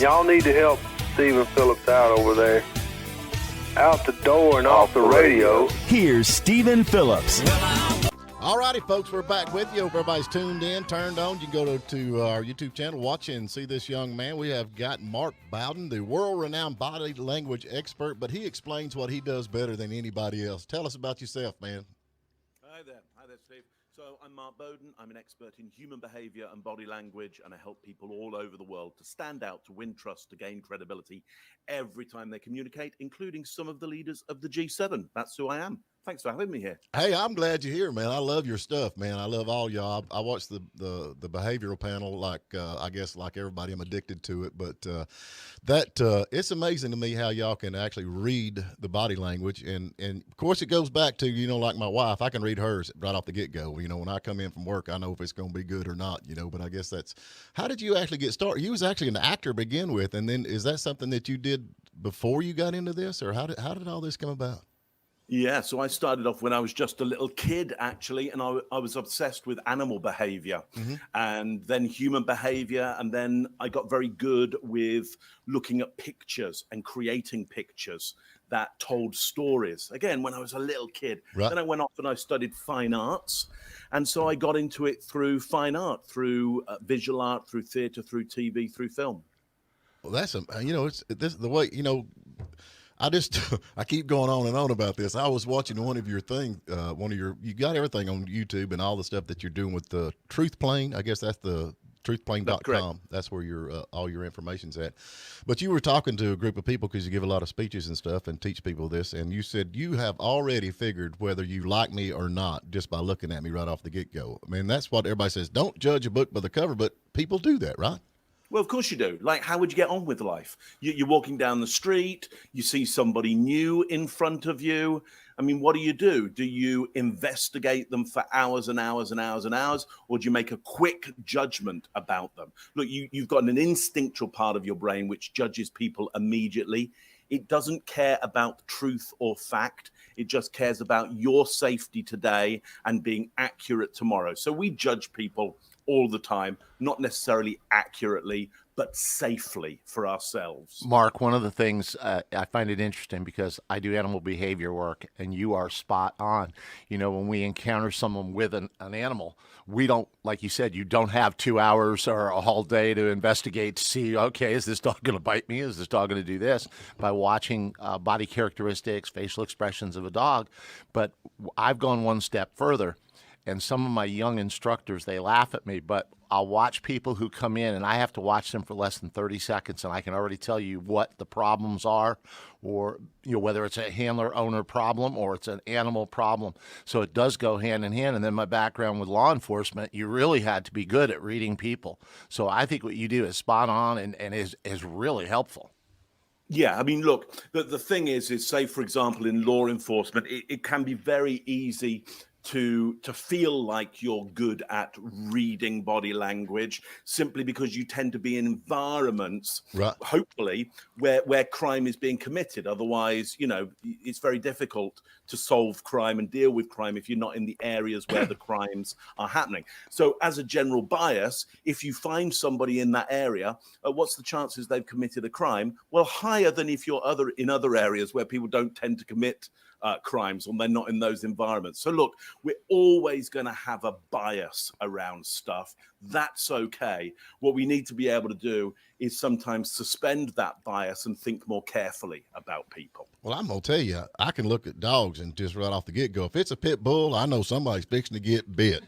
Y'all need to help Stephen Phillips out over there. Out the door and off the radio. Here's Stephen Phillips. All righty, folks, we're back with you. Hope everybody's tuned in, turned on. You can go to our YouTube channel, watch and see this young man. We have got Mark Bowden, the world-renowned body language expert, but he explains what he does better than anybody else. Tell us about yourself, man. Hi there, Steve. So I'm Mark Bowden. I'm an expert in human behavior and body language, and I help people all over the world to stand out, to win trust, to gain credibility every time they communicate, including some of the leaders of the G7. That's who I am. Thanks for having me here. Hey, I'm glad you're here, man. I love your stuff, man. I love all y'all. I watched the behavioral panel, like I guess like everybody. I'm addicted to it, but it's amazing to me how y'all can actually read the body language, and of course it goes back to like my wife. I can read hers right off the get go. When I come in from work, I know if it's going to be good or not. But I guess that's how did you actually get started? You was actually an actor to begin with, and then is that something that you did before you got into this, or how did all this come about? Yeah, so I started off when I was just a little kid, actually, and I was obsessed with animal behavior and then human behavior. And then I got very good with looking at pictures and creating pictures that told stories. Again, when I was a little kid. Right. Then I went off and I studied fine arts. And so I got into it through fine art, through visual art, through theater, through TV, through film. Well, that's, it's this the way, I keep going on and on about this. I was watching one of your things, you got everything on YouTube and all the stuff that you're doing with the TRUTHPLANE. I guess that's the truthplane.com. That's where your all your information's at. But you were talking to a group of people because you give a lot of speeches and stuff and teach people this. And you said you have already figured whether you like me or not just by looking at me right off the get-go. I mean, that's what everybody says. Don't judge a book by the cover, but people do that, right? Well, of course you do. Like, how would you get on with life? You're walking down the street, you see somebody new in front of you. I mean, what do? Do you investigate them for hours and hours and hours and hours, or do you make a quick judgment about them? Look, you've got an instinctual part of your brain which judges people immediately. It doesn't care about truth or fact. It just cares about your safety today and being accurate tomorrow. So we judge people all the time, not necessarily accurately, but safely for ourselves. Mark, one of the things I find it interesting because I do animal behavior work, and you are spot on. When we encounter someone with an animal, we don't, like you said, you don't have 2 hours or a whole day to investigate to see, okay, is this dog going to bite me? Is this dog going to do this? By watching body characteristics, facial expressions of a dog. But I've gone one step further. And some of my young instructors, they laugh at me, but I'll watch people who come in and I have to watch them for less than 30 seconds. And I can already tell you what the problems are, or, whether it's a handler owner problem or it's an animal problem. So it does go hand in hand. And then my background with law enforcement, you really had to be good at reading people. So I think what you do is spot on and is really helpful. Yeah, I mean, look, the thing is say, for example, in law enforcement, it can be very easy to feel like you're good at reading body language simply because you tend to be in environments, right, hopefully, where crime is being committed. Otherwise, it's very difficult to solve crime and deal with crime if you're not in the areas where the crimes are happening. So as a general bias, if you find somebody in that area, what's the chances they've committed a crime? Well, higher than if you're in other areas where people don't tend to commit crimes, or they're not in those environments. So look, we're always going to have a bias around stuff. That's okay. What we need to be able to do is sometimes suspend that bias and think more carefully about people. Well, I'm going to tell you, I can look at dogs and just right off the get-go, if it's a pit bull, I know somebody's fixing to get bit.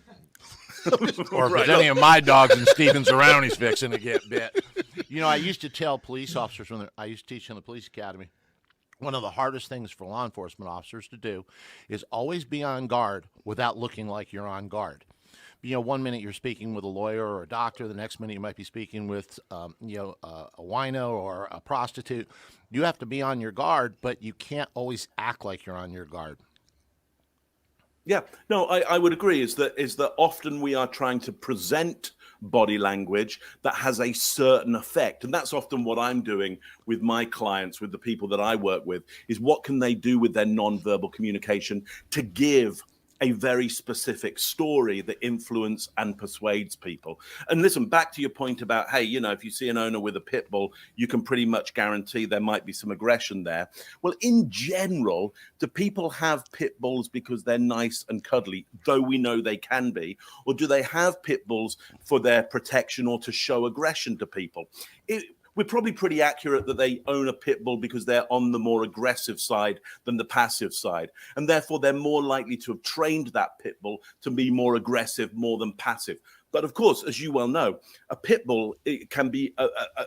Or if it's any of my dogs and Stephen's around, he's fixing to get bit. I used to tell police officers when I used to teach in the police academy, one of the hardest things for law enforcement officers to do is always be on guard without looking like you're on guard. 1 minute you're speaking with a lawyer or a doctor, the next minute you might be speaking with, a wino or a prostitute. You have to be on your guard, but you can't always act like you're on your guard. Yeah, no, I would agree. Is that often we are trying to present body language that has a certain effect, and that's often what I'm doing with my clients, with the people that I work with, is what can they do with their nonverbal communication to give a very specific story that influences and persuades people. And listen, back to your point about, hey, if you see an owner with a pit bull, you can pretty much guarantee there might be some aggression there. Well, in general, do people have pit bulls because they're nice and cuddly, though we know they can be? Or do they have pit bulls for their protection or to show aggression to people? We're probably pretty accurate that they own a pit bull because they're on the more aggressive side than the passive side. And therefore, they're more likely to have trained that pit bull to be more aggressive, more than passive. But of course, as you well know, a pit bull, it can be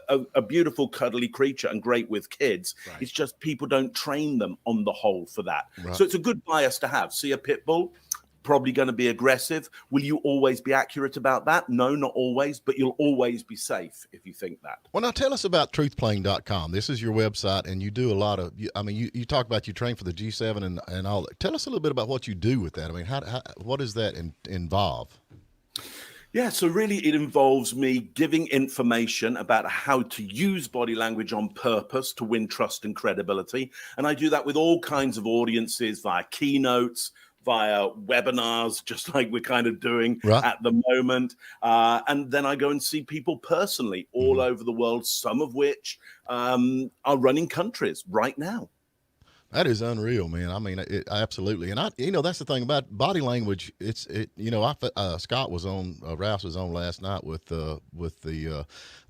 a beautiful, cuddly creature and great with kids. Right. It's just people don't train them on the whole for that. Right. So it's a good bias to have. See a pit bull, probably going to be aggressive. Will you always be accurate about that? No, not always, but you'll always be safe if you think that. Well, now tell us about TRUTHPLANE.com. This is your website, and you do a lot of, you talk about you train for the G7 and all that. Tell us a little bit about what you do with that. I mean, what does that involve? Yeah, so really it involves me giving information about how to use body language on purpose to win trust and credibility. And I do that with all kinds of audiences via keynotes, via webinars, just like we're kind of doing at the moment. And then I go and see people personally all over the world, some of which are running countries right now. That is unreal, man. I mean, absolutely. And that's the thing about body language. Scott was on, Rouse was on last night with the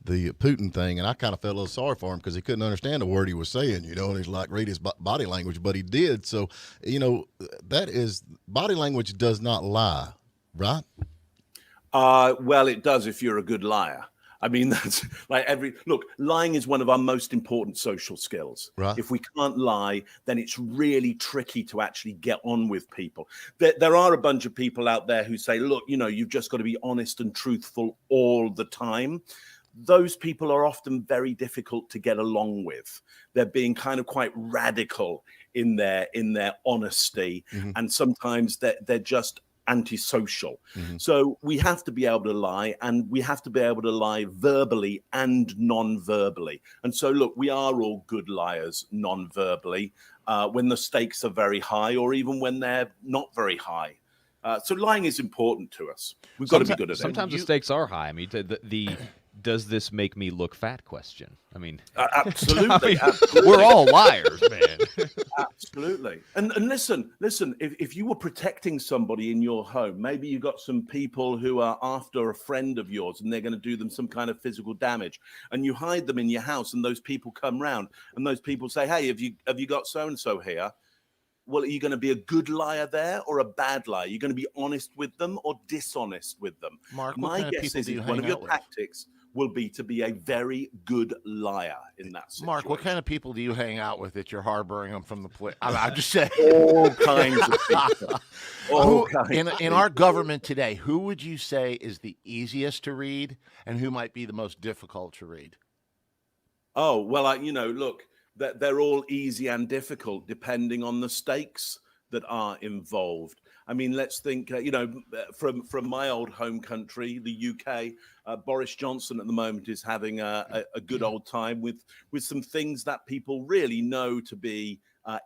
Putin thing, and I kind of felt a little sorry for him because he couldn't understand the word he was saying, and he's like, read his body language, but he did. So, that is, body language does not lie, right? Well, it does if you're a good liar. I mean, that's like lying is one of our most important social skills. Right. If we can't lie, then it's really tricky to actually get on with people. There are a bunch of people out there who say, look, you've just got to be honest and truthful all the time. Those people are often very difficult to get along with. They're being kind of quite radical in their honesty. Mm-hmm. And sometimes they're just antisocial. Mm-hmm. So we have to be able to lie, and we have to be able to lie verbally and non-verbally. And so, look, we are all good liars non-verbally when the stakes are very high or even when they're not very high. So lying is important to us. We've got to be good at it. Sometimes the stakes are high. I mean, the does this make me look fat question? I mean, absolutely. We're all liars, man. Absolutely. And listen, if you were protecting somebody in your home, maybe you got some people who are after a friend of yours and they're going to do them some kind of physical damage, and you hide them in your house, and those people come round and those people say, hey, have you got so-and-so here? Well, are you going to be a good liar there or a bad liar? Are you going to be honest with them or dishonest with them? Mark, my guess is one of your tactics will be to be a very good liar in that situation. Mark, what kind of people do you hang out with that you're harboring them from the place? I'm just saying. All kinds of people. In our government today, who would you say is the easiest to read and who might be the most difficult to read? Oh, well, look, they're all easy and difficult depending on the stakes that are involved. I mean, let's think, from my old home country, the UK, Boris Johnson at the moment is having a good old time with some things that people really know to be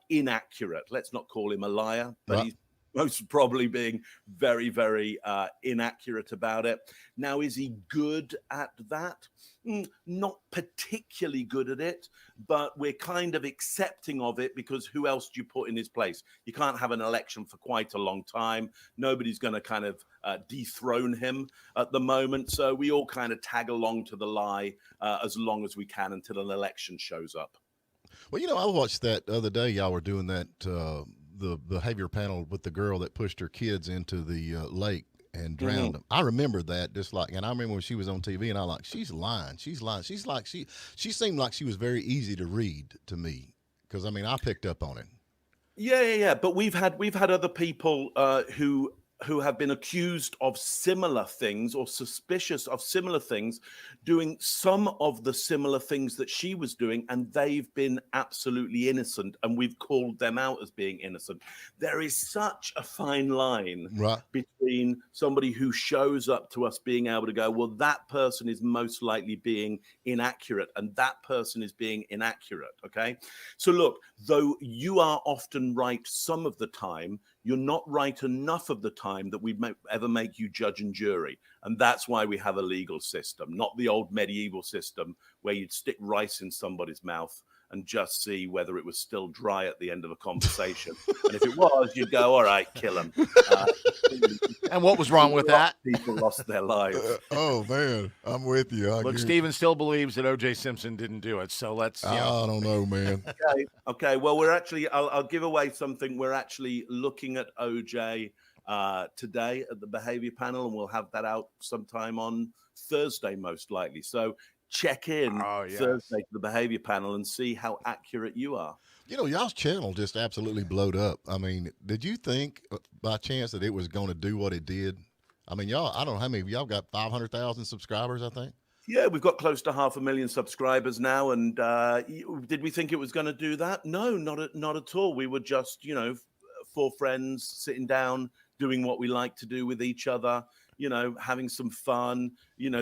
inaccurate. Let's not call him a liar, but he's most probably being very, very inaccurate about it. Now, is he good at that? Not particularly good at it, but we're kind of accepting of it because who else do you put in his place? You can't have an election for quite a long time. Nobody's going to kind of dethrone him at the moment. So we all kind of tag along to the lie as long as we can until an election shows up. Well, I watched that the other day. Y'all were doing that, the behavior panel with the girl that pushed her kids into the lake and drowned them. I remember that, and I remember when she was on TV, and I like, she's lying. She's lying. She's like, she seemed like she was very easy to read to me, because I picked up on it. Yeah. But we've had other people who have been accused of similar things or suspicious of similar things, doing some of the similar things that she was doing, and they've been absolutely innocent, and we've called them out as being innocent. There is such a fine line between somebody who shows up to us being able to go, well, that person is most likely being inaccurate, and that person is being inaccurate, okay? So look, though you are often right some of the time, you're not right enough of the time that we'd ever make you judge and jury. And that's why we have a legal system, not the old medieval system where you'd stick rice in somebody's mouth and just see whether it was still dry at the end of a conversation. And if it was, you'd go, all right, kill him. And what was wrong with that? People lost their lives. Oh, man, I'm with you. Look, Stephen still believes that O.J. Simpson didn't do it. So let's, I don't know, man. Okay. Well, we're actually, I'll give away something. We're actually looking at O.J. Today at the behavior panel, and we'll have that out sometime on Thursday, most likely. So check in Thursday to the behavior panel and see how accurate you are. You know, y'all's channel just absolutely blowed up. I mean, did you think by chance that it was going to do what it did? I mean, y'all, I don't know how many, y'all got 500,000 subscribers, I think. Yeah, we've got close to 500,000 subscribers now. And did we think it was going to do that? No, not at all. We were just, four friends sitting down, doing what we like to do with each other, having some fun,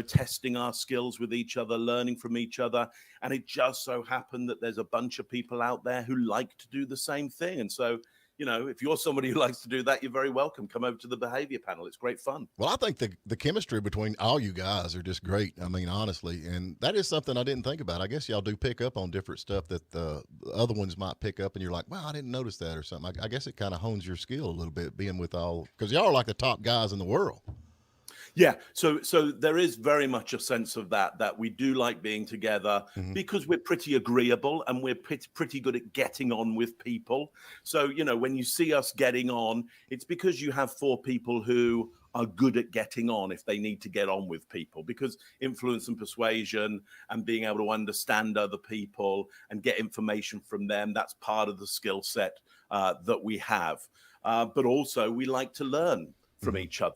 testing our skills with each other, learning from each other. And it just so happened that there's a bunch of people out there who like to do the same thing. And so, if you're somebody who likes to do that, you're very welcome. Come over to the behavior panel. It's great fun. Well, I think the chemistry between all you guys are just great. I mean, honestly, and that is something I didn't think about. I guess y'all do pick up on different stuff that the other ones might pick up, and you're like, well, I didn't notice that or something. I guess it kind of hones your skill a little bit, being with all, because y'all are like the top guys in the world. Yeah, so there is very much a sense of that we do like being together because we're pretty agreeable and we're pretty good at getting on with people. So, when you see us getting on, it's because you have four people who are good at getting on if they need to get on with people, because influence and persuasion and being able to understand other people and get information from them, that's part of the skill set that we have. But also we like to learn from each other.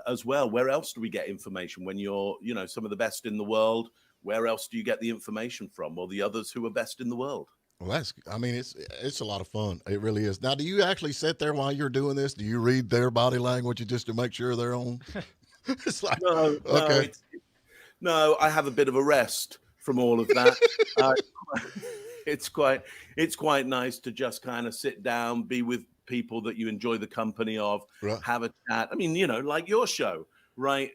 As well. Where else do we get information when you're, some of the best in the world? Where else do you get the information from? Well, the others who are best in the world. Well, it's a lot of fun. It really is. Now, do you actually sit there while you're doing this? Do you read their body language just to make sure they're on? It's like, no, I have a bit of a rest from all of that. It's quite nice to just kind of sit down, be with people that you enjoy the company of, have a chat. I mean, like your show right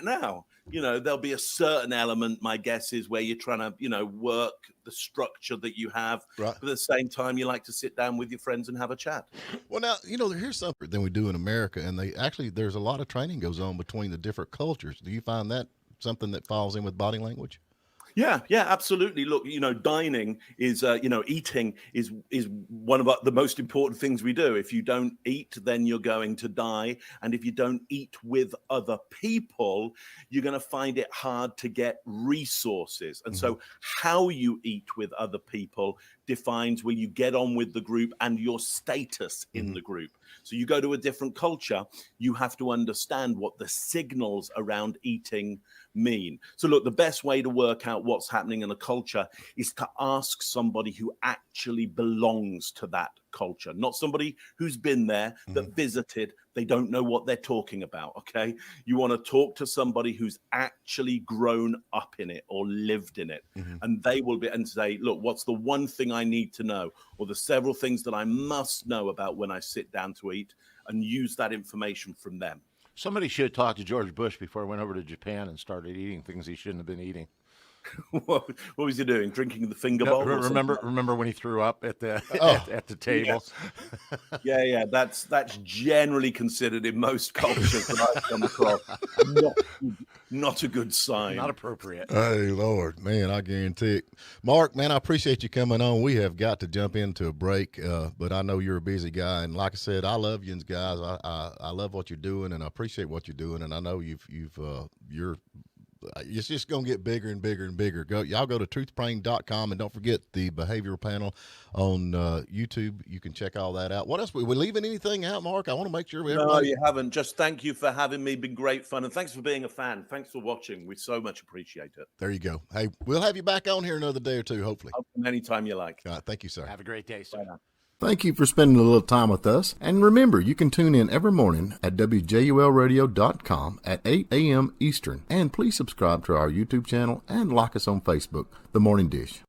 now, there'll be a certain element, my guess is, where you're trying to, work the structure that you have. But at the same time, you like to sit down with your friends and have a chat. Well, now, here's something than we do in America. And there's a lot of training goes on between the different cultures. Do you find that something that falls in with body language? Yeah, absolutely. Look, dining is, eating is one of the most important things we do. If you don't eat, then you're going to die. And if you don't eat with other people, you're going to find it hard to get resources. And so how you eat with other people defines will you get on with the group and your status in the group. So you go to a different culture, you have to understand what the signals around eating mean. So look, the best way to work out what's happening in a culture is to ask somebody who actually belongs to that culture, not somebody who's been there, that visited, they don't know what they're talking about, okay? You want to talk to somebody who's actually grown up in it or lived in it, and they will be and say, look, what's the one thing I need to know, or the several things that I must know about when I sit down to eat, and use that information from them. Somebody should talk to George Bush before he went over to Japan and started eating things he shouldn't have been eating. What was he doing? Drinking the finger bowl? Remember when he threw up at the at the table? Yes. Yeah. That's generally considered in most cultures that I've come across not a good sign. Not appropriate. Hey, Lord, man, I guarantee it. Mark, man, I appreciate you coming on. We have got to jump into a break, but I know you're a busy guy, and like I said, I love you guys. I love what you're doing, and I appreciate what you're doing, and I know it's just going to get bigger and bigger and bigger. Y'all go to TRUTHPLANE.com, and don't forget the behavioral panel on YouTube. You can check all that out. What else? We leaving anything out, Mark? I want to make sure everybody... No, you haven't. Just thank you for having me. Been great fun. And thanks for being a fan. Thanks for watching. We so much appreciate it. There you go. Hey, we'll have you back on here another day or two, hopefully. Anytime you like. All right, thank you, sir. Have a great day, sir. Bye now. Thank you for spending a little time with us. And remember, you can tune in every morning at WJULradio.com at 8 a.m. Eastern. And please subscribe to our YouTube channel and like us on Facebook, The Morning Dish.